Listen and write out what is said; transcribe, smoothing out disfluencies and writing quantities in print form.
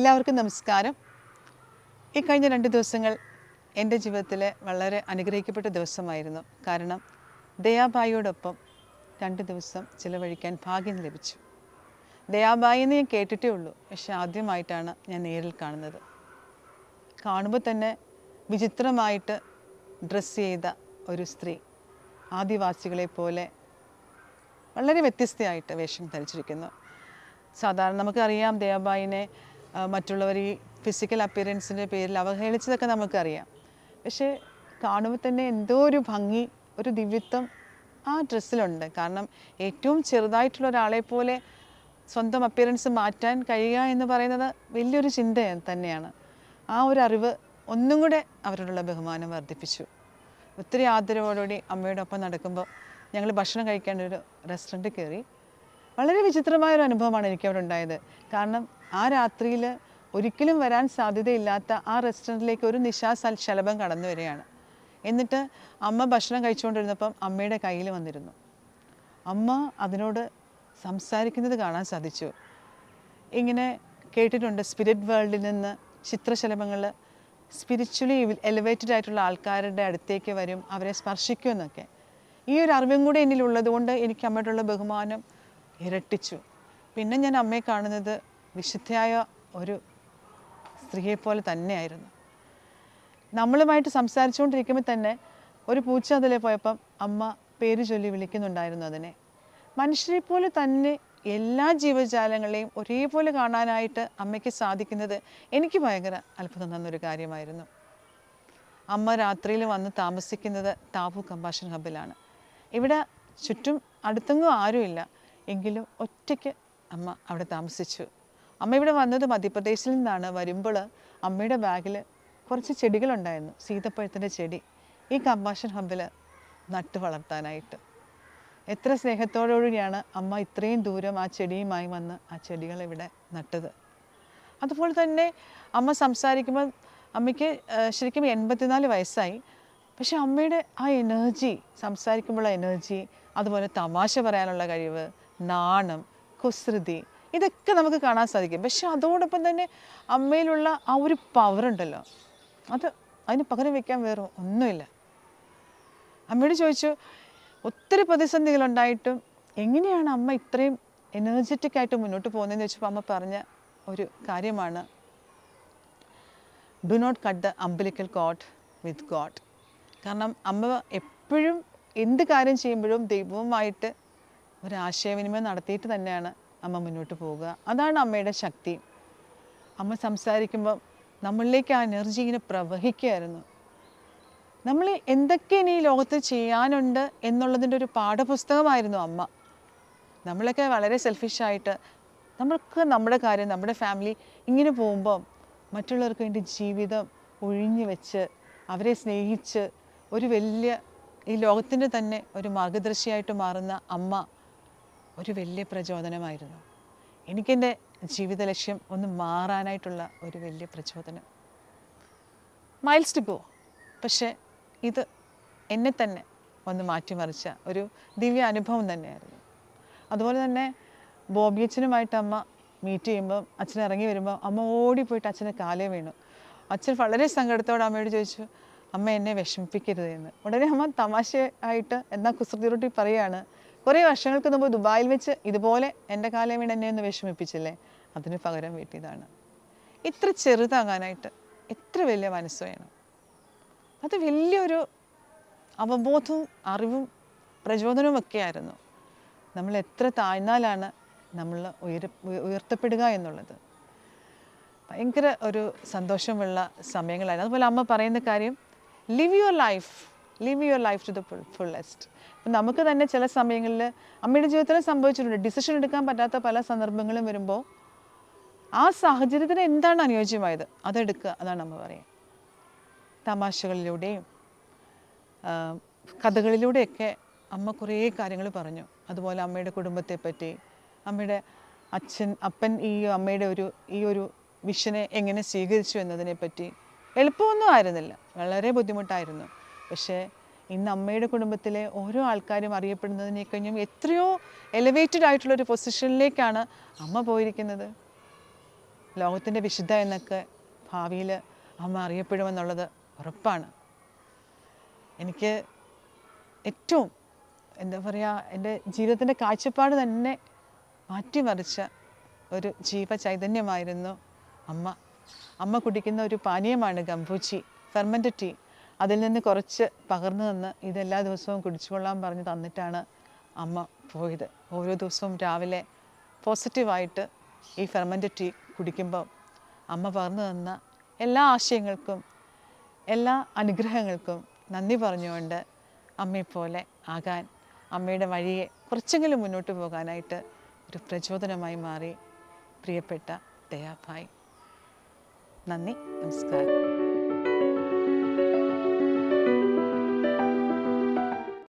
എല്ലാവർക്കും നമസ്കാരം. ഈ കഴിഞ്ഞ 2 ദിവസങ്ങൾ എൻ്റെ ജീവിതത്തിലെ വളരെ അനുഗ്രഹിക്കപ്പെട്ട ദിവസമായിരുന്നു. കാരണം ദയാബായിയോടൊപ്പം 2 ദിവസം ചിലവഴിക്കാൻ ഭാഗ്യം ലഭിച്ചു. ദയാബായി എന്ന് ഞാൻ കേട്ടിട്ടേ ഉള്ളൂ, പക്ഷെ ആദ്യമായിട്ടാണ് ഞാൻ നേരിൽ കാണുന്നത്. കാണുമ്പോൾ തന്നെ വിചിത്രമായിട്ട് ഡ്രസ്സ് ചെയ്ത ഒരു സ്ത്രീ, ആദിവാസികളെ പോലെ വളരെ വ്യത്യസ്തയായിട്ട് വേഷം ധരിച്ചിരിക്കുന്നു. സാധാരണ നമുക്കറിയാം ദയാബായിനെ മറ്റുള്ളവർ ഈ ഫിസിക്കൽ അപ്പിയറൻസിൻ്റെ പേരിൽ അവഹേളിച്ചതൊക്കെ നമുക്കറിയാം. പക്ഷേ കാണുമ്പോൾ തന്നെ എന്തോ ഒരു ഭംഗി, ഒരു ദിവ്യത്വം ആ ഡ്രസ്സിലുണ്ട്. കാരണം ഏറ്റവും ചെറുതായിട്ടുള്ള ഒരാളെ പോലെ സ്വന്തം അപ്പിയറൻസ് മാറ്റാൻ കഴിയുക എന്ന് പറയുന്നത് വലിയൊരു ചിന്ത തന്നെയാണ്. ആ ഒരു അറിവ് ഒന്നും കൂടെ അവരോടുള്ള ബഹുമാനം വർദ്ധിപ്പിച്ചു. ഒത്തിരി ആദരവോടുകൂടി അമ്മയുടെ ഒപ്പം നടക്കുമ്പോൾ ഞങ്ങൾ ഭക്ഷണം കഴിക്കാൻ ഒരു റെസ്റ്റോറൻറ്റിൽ കയറി. വളരെ വിചിത്രമായൊരു അനുഭവമാണ് എനിക്കവിടെ ഉണ്ടായത്. കാരണം ആ രാത്രിയിൽ ഒരിക്കലും വരാൻ സാധ്യതയില്ലാത്ത ആ റെസ്റ്റോറൻറ്റിലേക്ക് ഒരു നിശാശലഭം കടന്നു വരികയാണ്. എന്നിട്ട് അമ്മ ഭക്ഷണം കഴിച്ചുകൊണ്ടിരുന്നപ്പം അമ്മയുടെ കയ്യിൽ വന്നിരുന്നു. അമ്മ അതിനോട് സംസാരിക്കുന്നത് കാണാൻ സാധിച്ചു. ഇങ്ങനെ കേട്ടിട്ടുണ്ട്, സ്പിരിറ്റ് വേൾഡിൽ നിന്ന് ചിത്രശലഭങ്ങൾ സ്പിരിച്വലി എലിവേറ്റഡ് ആയിട്ടുള്ള ആൾക്കാരുടെ അടുത്തേക്ക് വരും, അവരെ സ്പർശിക്കുമെന്നൊക്കെ. ഈ ഒരു അറിവും കൂടെ എന്നിലുള്ളത് കൊണ്ട് എനിക്ക് അമ്മയോടുള്ള ബഹുമാനം ഇരട്ടിച്ചു. പിന്നെ ഞാൻ അമ്മയെ കാണുന്നത് വിശുദ്ധയായ ഒരു സ്ത്രീയെപ്പോലെ തന്നെയായിരുന്നു. നമ്മളുമായിട്ട് സംസാരിച്ചുകൊണ്ടിരിക്കുമ്പോൾ തന്നെ ഒരു പൂച്ച അതിലെ പോയപ്പം അമ്മ പേര് ചൊല്ലി വിളിക്കുന്നുണ്ടായിരുന്നു അതിനെ. മനുഷ്യരെ പോലെ തന്നെ എല്ലാ ജീവജാലങ്ങളെയും ഒരേപോലെ കാണാനായിട്ട് അമ്മയ്ക്ക് സാധിക്കുന്നത് എനിക്ക് ഭയങ്കര അത്ഭുതം തന്നൊരു കാര്യമായിരുന്നു. അമ്മ രാത്രിയിൽ വന്ന് താമസിക്കുന്നത് താവു കമ്പാഷൻ ഹബിലാണ്. ഇവിടെ ചുറ്റും അടുത്തെങ്ങും ആരുമില്ല, എങ്കിലും ഒറ്റയ്ക്ക് അമ്മ അവിടെ താമസിച്ചു. അമ്മ ഇവിടെ വന്നത് മധ്യപ്രദേശിൽ നിന്നാണ്. വരുമ്പോൾ അമ്മയുടെ ബാഗിൽ കുറച്ച് ചെടികളുണ്ടായിരുന്നു, സീതപ്പഴത്തിൻ്റെ ചെടി, ഈ കമ്പാഷൻ ഹബിൽ നട്ട് വളർത്താനായിട്ട്. എത്ര സ്നേഹത്തോടുകൂടിയാണ് അമ്മ ഇത്രയും ദൂരം ആ ചെടിയുമായി വന്ന് ആ ചെടികൾ ഇവിടെ നട്ടത്. അതുപോലെ തന്നെ അമ്മ സംസാരിക്കുമ്പോൾ അമ്മയ്ക്ക് ശരിക്കും 84 വയസ്സായി. പക്ഷെ അമ്മയുടെ ആ എനർജി, സംസാരിക്കുമ്പോഴുള്ള എനർജി, അതുപോലെ തമാശ പറയാനുള്ള കഴിവ്, നാണം, കുസൃതി, ഇതൊക്കെ നമുക്ക് കാണാൻ സാധിക്കും. പക്ഷെ അതോടൊപ്പം തന്നെ അമ്മയിലുള്ള ആ ഒരു പവറുണ്ടല്ലോ, അതിന് പകരം വയ്ക്കാൻ വേറെ ഒന്നുമില്ല. അമ്മയോട് ചോദിച്ചു, ഒത്തിരി പ്രതിസന്ധികളുണ്ടായിട്ടും എങ്ങനെയാണ് അമ്മ ഇത്രയും എനർജറ്റിക് ആയിട്ട് മുന്നോട്ട് പോകുന്നതെന്ന് ചോദിച്ചപ്പോൾ അമ്മ പറഞ്ഞ ഒരു കാര്യമാണ്, do not cut the umbilical cord with God. കാരണം അമ്മ എപ്പോഴും എന്ത് കാര്യം ചെയ്യുമ്പോഴും ദൈവവുമായിട്ട് ഒരു ആശയവിനിമയം നടത്തിയിട്ട് തന്നെയാണ് അമ്മ മുന്നോട്ട് പോവുക. അതാണ് അമ്മയുടെ ശക്തി. അമ്മ സംസാരിക്കുമ്പോൾ നമ്മളിലേക്ക് ആ എനർജി ഇങ്ങനെ പ്രവഹിക്കുകയായിരുന്നു. നമ്മൾ എന്തൊക്കെ ഇനി ഈ ലോകത്ത് ചെയ്യാനുണ്ട് എന്നുള്ളതിൻ്റെ ഒരു പാഠപുസ്തകമായിരുന്നു അമ്മ. നമ്മളൊക്കെ വളരെ സെൽഫിഷായിട്ട് നമ്മൾക്ക് നമ്മുടെ കാര്യം, നമ്മുടെ ഫാമിലി ഇങ്ങനെ പോകുമ്പോൾ മറ്റുള്ളവർക്ക് വേണ്ടി ജീവിതം ഒഴിഞ്ഞു വെച്ച് അവരെ സ്നേഹിച്ച് ഒരു വലിയ ഈ ലോകത്തിൻ്റെ തന്നെ ഒരു മാർഗദർശിയായിട്ട് മാറുന്ന അമ്മ ഒരു വലിയ പ്രചോദനമായിരുന്നു. എനിക്കെൻ്റെ ജീവിത ലക്ഷ്യം ഒന്ന് മാറാനായിട്ടുള്ള ഒരു വലിയ പ്രചോദനം. Miles to go. പക്ഷേ ഇത് എന്നെ തന്നെ ഒന്ന് മാറ്റിമറിച്ച ഒരു ദിവ്യ അനുഭവം തന്നെയായിരുന്നു. അതുപോലെ തന്നെ ബോബി അച്ഛനുമായിട്ട് അമ്മ മീറ്റ് ചെയ്യുമ്പോൾ അച്ഛൻ ഇറങ്ങി വരുമ്പോൾ അമ്മ ഓടിപ്പോയിട്ട് അച്ഛനെ കാലേ വീണു. അച്ഛൻ വളരെ സങ്കടത്തോടെ അമ്മയോട് ചോദിച്ചു, അമ്മ എന്നെ വിഷമിപ്പിക്കരുത് എന്ന്. ഉടനെ അമ്മ തമാശയായിട്ട് എന്നാൽ കുസൃതിയോട്ടി പറയുകയാണ്, കുറേ വർഷങ്ങൾക്ക് മുമ്പ് ദുബായിൽ വെച്ച് ഇതുപോലെ എൻ്റെ കാലേ വീണ് എന്നെ ഒന്ന് വിഷമിപ്പിച്ചില്ലേ, അതിന് പകരം വീട്ടിയതാണ്. ഇത്ര ചെറുതാകാനായിട്ട് എത്ര വലിയ മനസ്സ് വേണം. അത് വലിയൊരു അവബോധവും അറിവും പ്രചോദനവും ഒക്കെയായിരുന്നു. നമ്മൾ എത്ര താഴ്ന്നാലാണ് നമ്മൾ ഉയർത്തപ്പെടുക എന്നുള്ളത്. ഭയങ്കര ഒരു സന്തോഷമുള്ള സമയങ്ങളായിരുന്നു. അതുപോലെ അമ്മ പറയുന്ന കാര്യം, live your life to the fullest. അപ്പം നമുക്ക് തന്നെ ചില സമയങ്ങളിൽ അമ്മയുടെ ജീവിതത്തിൽ സംഭവിച്ചിട്ടുണ്ട്, ഡിസിഷൻ എടുക്കാൻ പറ്റാത്ത പല സന്ദർഭങ്ങളും വരുമ്പോൾ ആ സാഹചര്യത്തിന് എന്താണ് അനുയോജ്യമായത് അതെടുക്കുക, അതാണ് അമ്മ പറയുക. തമാശകളിലൂടെയും കഥകളിലൂടെയൊക്കെ അമ്മ കുറേ കാര്യങ്ങൾ പറഞ്ഞു. അതുപോലെ അമ്മയുടെ കുടുംബത്തെപ്പറ്റി, അമ്മയുടെ അപ്പൻ അമ്മയുടെ ഈ ഒരു വിഷനെ എങ്ങനെ സ്വീകരിച്ചു എന്നതിനെപ്പറ്റി. എളുപ്പമൊന്നും ആയിരുന്നില്ല, വളരെ ബുദ്ധിമുട്ടായിരുന്നു. പക്ഷേ ഇന്ന് അമ്മയുടെ കുടുംബത്തിലെ ഓരോ ആൾക്കാരും അറിയപ്പെടുന്നതിനേക്കഴിഞ്ഞും എത്രയോ എലിവേറ്റഡ് ആയിട്ടുള്ളൊരു പൊസിഷനിലേക്കാണ് അമ്മ പോയിരിക്കുന്നത്. ലോകത്തിൻ്റെ വിശുദ്ധ എന്നൊക്കെ ഭാവിയിൽ അമ്മ അറിയപ്പെടുമെന്നുള്ളത് ഉറപ്പാണ്. എനിക്ക് ഏറ്റവും എന്താ പറയുക, എൻ്റെ ജീവിതത്തിൻ്റെ കാഴ്ചപ്പാട് തന്നെ മാറ്റിമറിച്ച ഒരു ജീവചൈതന്യമായിരുന്നു അമ്മ. അമ്മ കുടിക്കുന്ന ഒരു പാനീയമാണ് ഗംഭൂച്ചി, ഫെർമെൻറ്റഡ് ടീ. അതിൽ നിന്ന് കുറച്ച് പകർന്നു തന്ന് ഇതെല്ലാ ദിവസവും കുടിച്ചുകൊള്ളാൻ പറഞ്ഞ് തന്നിട്ടാണ് അമ്മ പോയത്. ഓരോ ദിവസവും രാവിലെ പോസിറ്റീവായിട്ട് ഈ ഫെർമെൻറ്റഡ് ടീ കുടിക്കുമ്പോൾ അമ്മ പകർന്നു തന്ന എല്ലാ ആശയങ്ങൾക്കും എല്ലാ അനുഗ്രഹങ്ങൾക്കും നന്ദി പറഞ്ഞുകൊണ്ട് അമ്മയെപ്പോലെ ആകാൻ, അമ്മയുടെ വഴിയെ കുറച്ചെങ്കിലും മുന്നോട്ട് പോകാനായിട്ട് ഒരു പ്രചോദനമായി മാറി പ്രിയപ്പെട്ട ദയാഭായ്. നന്ദി, നമസ്കാരം.